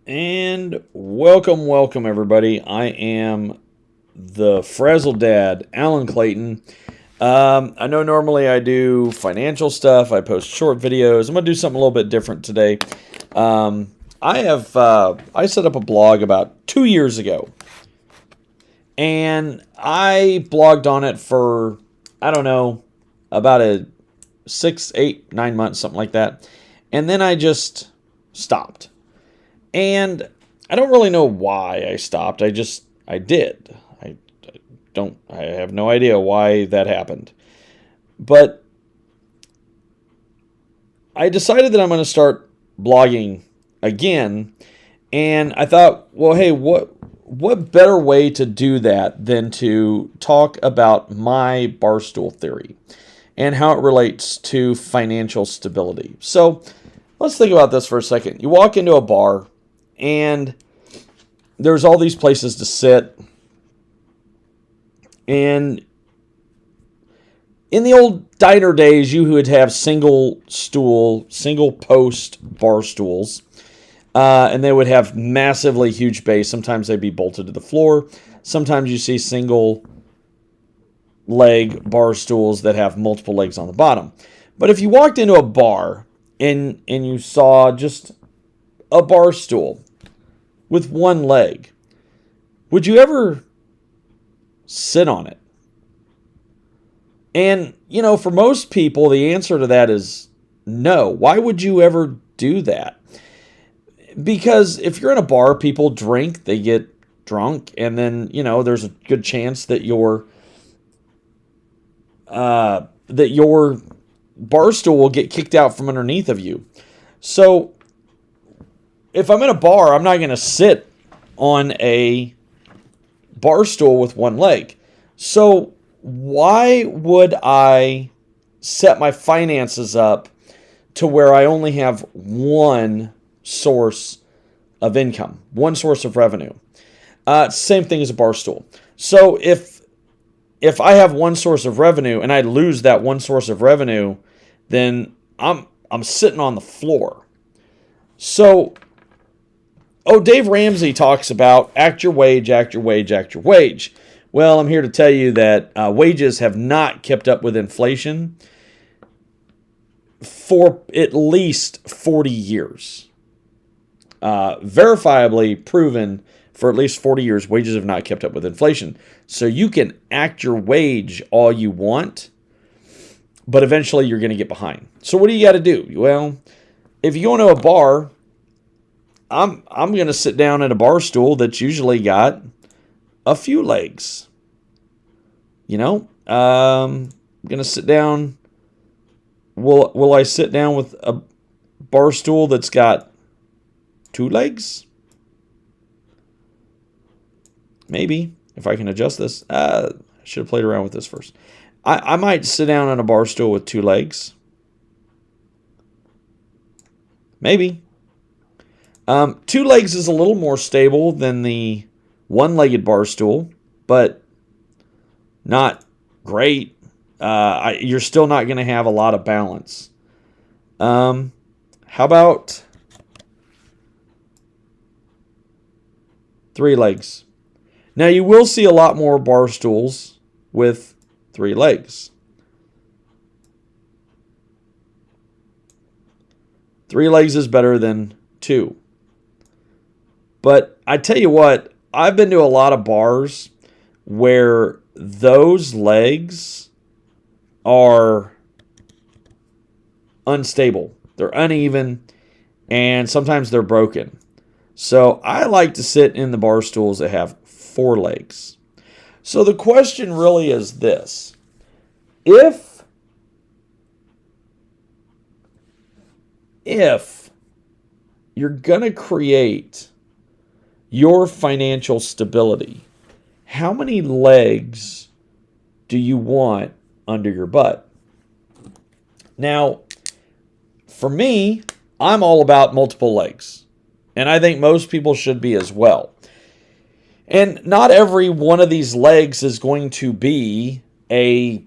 And welcome everybody. I am the Frazzled Dad, Alan Clayton. I know normally I do financial stuff. I post short videos. I'm gonna do something a little bit different today. I set up a blog about 2 years ago, and I blogged on it for I don't know about a 6, 8, 9 months, something like that, and then I just stopped. And I don't really know why I stopped. I did. I have no idea why that happened. But I decided that I'm going to start blogging again. And I thought, well, hey, what better way to do that than to talk about my barstool theory and how it relates to financial stability. So let's think about this for a second. You walk into a bar, and there's all these places to sit. And in the old diner days, you would have single post bar stools. And they would have massively huge base. Sometimes they'd be bolted to the floor. Sometimes you see single leg bar stools that have multiple legs on the bottom. But if you walked into a bar and you saw just a bar stool with one leg, would you ever sit on it? And, for most people, the answer to that is no. Why would you ever do that? Because if you're in a bar, people drink, they get drunk, and then, there's a good chance that your bar stool will get kicked out from underneath of you. So if I'm in a bar, I'm not going to sit on a bar stool with one leg. So why would I set my finances up to where I only have one source of income, one source of revenue? Same thing as a bar stool. So if I have one source of revenue and I lose that one source of revenue, then I'm sitting on the floor. So Dave Ramsey talks about act your wage, act your wage, act your wage. Well, I'm here to tell you that wages have not kept up with inflation for at least 40 years. Verifiably proven for at least 40 years, wages have not kept up with inflation. So you can act your wage all you want, but eventually you're going to get behind. So what do you got to do? Well, if you go into a bar, I'm going to sit down at a bar stool that's usually got a few legs. I'm going to sit down. Will I sit down with a bar stool that's got 2 legs? Maybe, if I can adjust this. I should have played around with this first. I might sit down on a bar stool with 2 legs. Maybe. 2 legs is a little more stable than the one-legged bar stool, but not great. You're still not going to have a lot of balance. How about 3 legs? Now, you will see a lot more bar stools with 3 legs. 3 legs is better than 2. But I tell you what, I've been to a lot of bars where those legs are unstable. They're uneven, and sometimes they're broken. So I like to sit in the bar stools that have 4 legs. So the question really is this. If you're going to create your financial stability, how many legs do you want under your butt? Now, for me, I'm all about multiple legs, and I think most people should be as well. And not every one of these legs is going to be a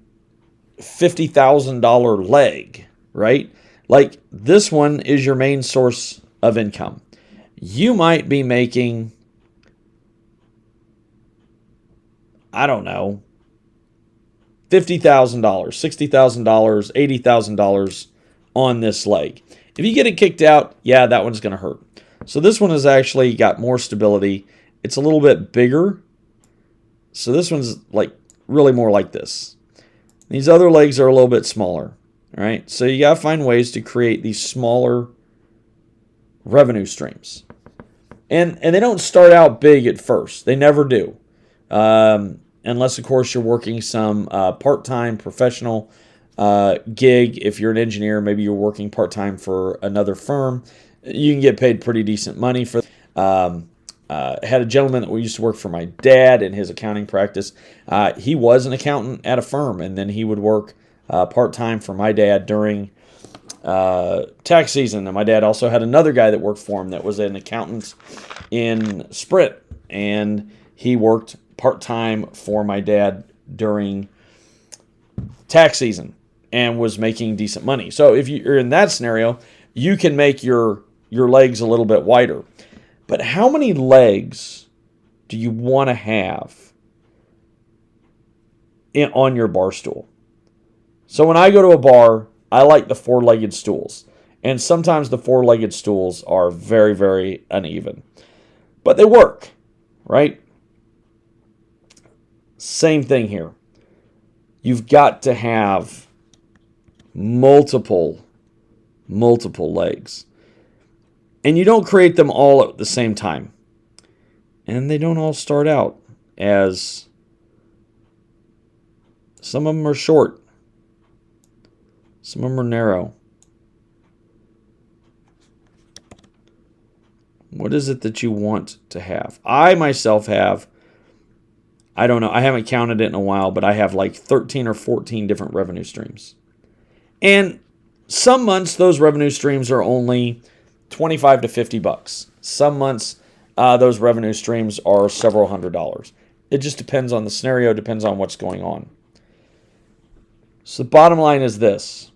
$50,000 leg, right? Like this one is your main source of income. you might be making, I don't know, $50,000, $60,000, $80,000 on this leg. If you get it kicked out, yeah, that one's going to hurt. So this one has actually got more stability. It's a little bit bigger. So this one's like really more like this. These other legs are a little bit smaller. All right. So you got to find ways to create these smaller revenue streams. And they don't start out big at first. They never do. Unless, of course, you're working some part-time professional gig. If you're an engineer, maybe you're working part-time for another firm. You can get paid pretty decent money for. Had a gentleman that used to work for my dad in his accounting practice. He was an accountant at a firm, and then he would work part-time for my dad during tax season. And my dad also had another guy that worked for him that was an accountant in Sprint, and he worked part-time for my dad during tax season and was making decent money. So if you're in that scenario, you can make your legs a little bit wider. But how many legs do you want to have on your bar stool? So when I go to a bar, I like the four-legged stools. And sometimes the four-legged stools are very, very uneven. But they work, right? Same thing here. You've got to have multiple legs. And you don't create them all at the same time. And they don't all start out as... Some of them are short. Some of them are narrow. What is it that you want to have? I myself have, I don't know, I haven't counted it in a while, but I have like 13 or 14 different revenue streams. And some months those revenue streams are only 25 to 50 bucks. Some months those revenue streams are several $100s. It just depends on the scenario, depends on what's going on. So the bottom line is this.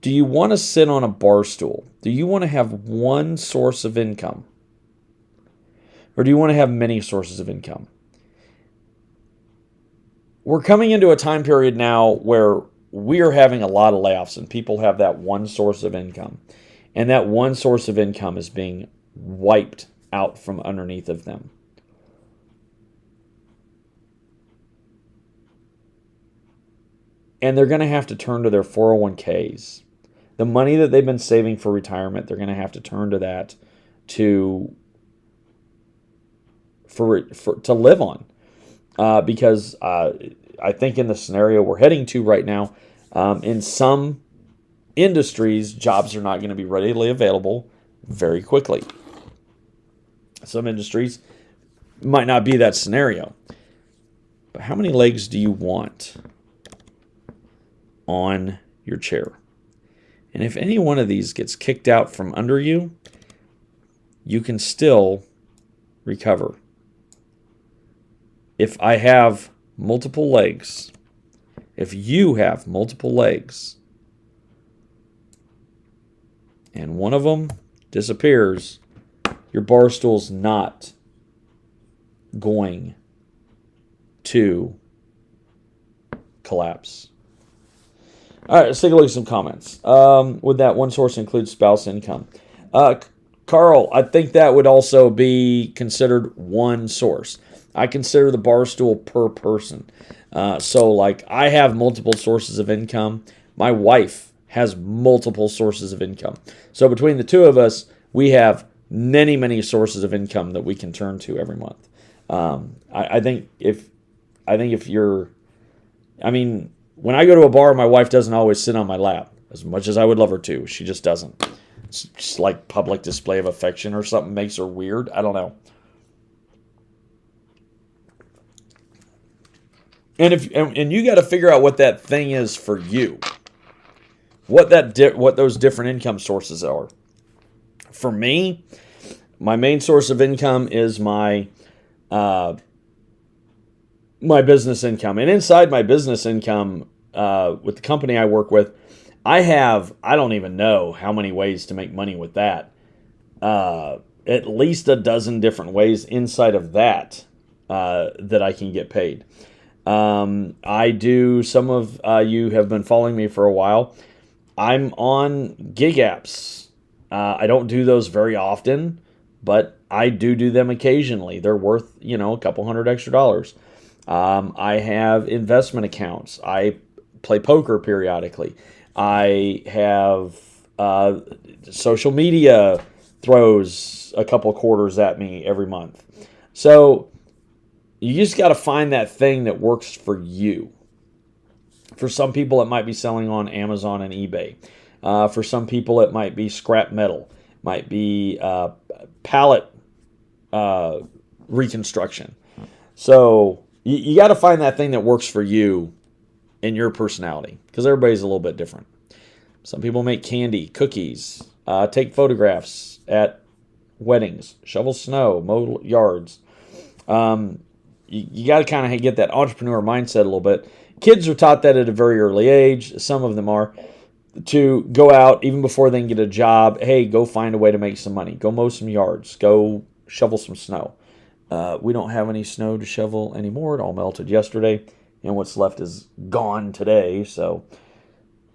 Do you want to sit on a bar stool? Do you want to have one source of income? Or do you want to have many sources of income? We're coming into a time period now where we are having a lot of layoffs and people have that one source of income. And that one source of income is being wiped out from underneath of them. And they're going to have to turn to their 401ks. The money that they've been saving for retirement, they're going to have to turn to that to live on. Because I think in the scenario we're heading to right now, in some industries, jobs are not going to be readily available very quickly. Some industries might not be that scenario. But how many legs do you want on your chair? And if any one of these gets kicked out from under you, you can still recover. If I have multiple legs, if you have multiple legs, and one of them disappears, your bar stool's not going to collapse. All right, let's take a look at some comments. Would that one source include spouse income? Carl, I think that would also be considered one source. I consider the bar stool per person. So, like, I have multiple sources of income. My wife has multiple sources of income. So between the two of us, we have many, many sources of income that we can turn to every month. I think if you're, I mean, when I go to a bar, my wife doesn't always sit on my lap, as much as I would love her to. She just doesn't. It's just like public display of affection or something makes her weird. I don't know. And you got to figure out what that thing is for you. What those different income sources are. For me, my main source of income is my business income. And inside my business income, with the company I work with, I don't even know how many ways to make money with that. At least a dozen different ways inside of that that I can get paid. I do, some of you have been following me for a while. I'm on gig apps. I don't do those very often, but I do them occasionally. They're worth, a couple hundred extra dollars. I have investment accounts. I play poker periodically. I have social media throws a couple quarters at me every month. So you just got to find that thing that works for you. For some people, it might be selling on Amazon and eBay. For some people, it might be scrap metal. Might be pallet reconstruction. So you got to find that thing that works for you and your personality, because everybody's a little bit different. Some people make candy, cookies, take photographs at weddings, shovel snow, mow yards. You got to kind of get that entrepreneur mindset a little bit. Kids are taught that at a very early age. Some of them are, to go out even before they can get a job. Hey, go find a way to make some money. Go mow some yards. Go shovel some snow. We don't have any snow to shovel anymore. It all melted yesterday, and what's left is gone today. So,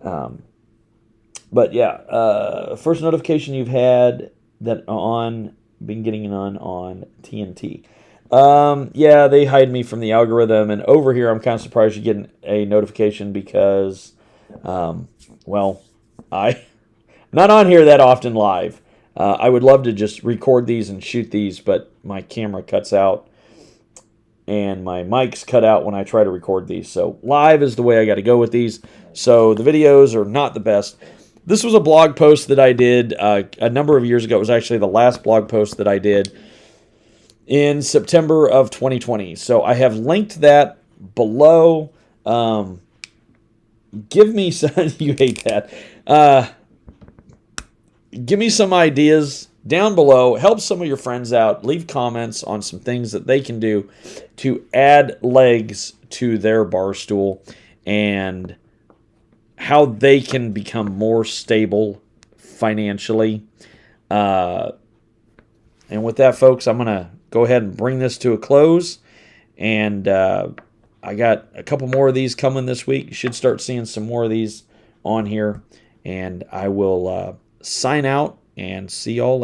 but yeah, first notification you've had that been getting on TNT. Yeah, they hide me from the algorithm, and over here I'm kind of surprised you're getting a notification because, well, I'm not on here that often live. I would love to just record these and shoot these, but my camera cuts out and my mic's cut out when I try to record these. So live is the way I got to go with these. So the videos are not the best. This was a blog post that I did a number of years ago. It was actually the last blog post that I did in September of 2020. So I have linked that below. Give me some, you hate that. Give me some ideas down below. Help some of your friends out. Leave comments on some things that they can do to add legs to their bar stool and how they can become more stable financially. And with that, folks, I'm going to go ahead and bring this to a close. And I got a couple more of these coming this week. You should start seeing some more of these on here. And I will sign out and see y'all later.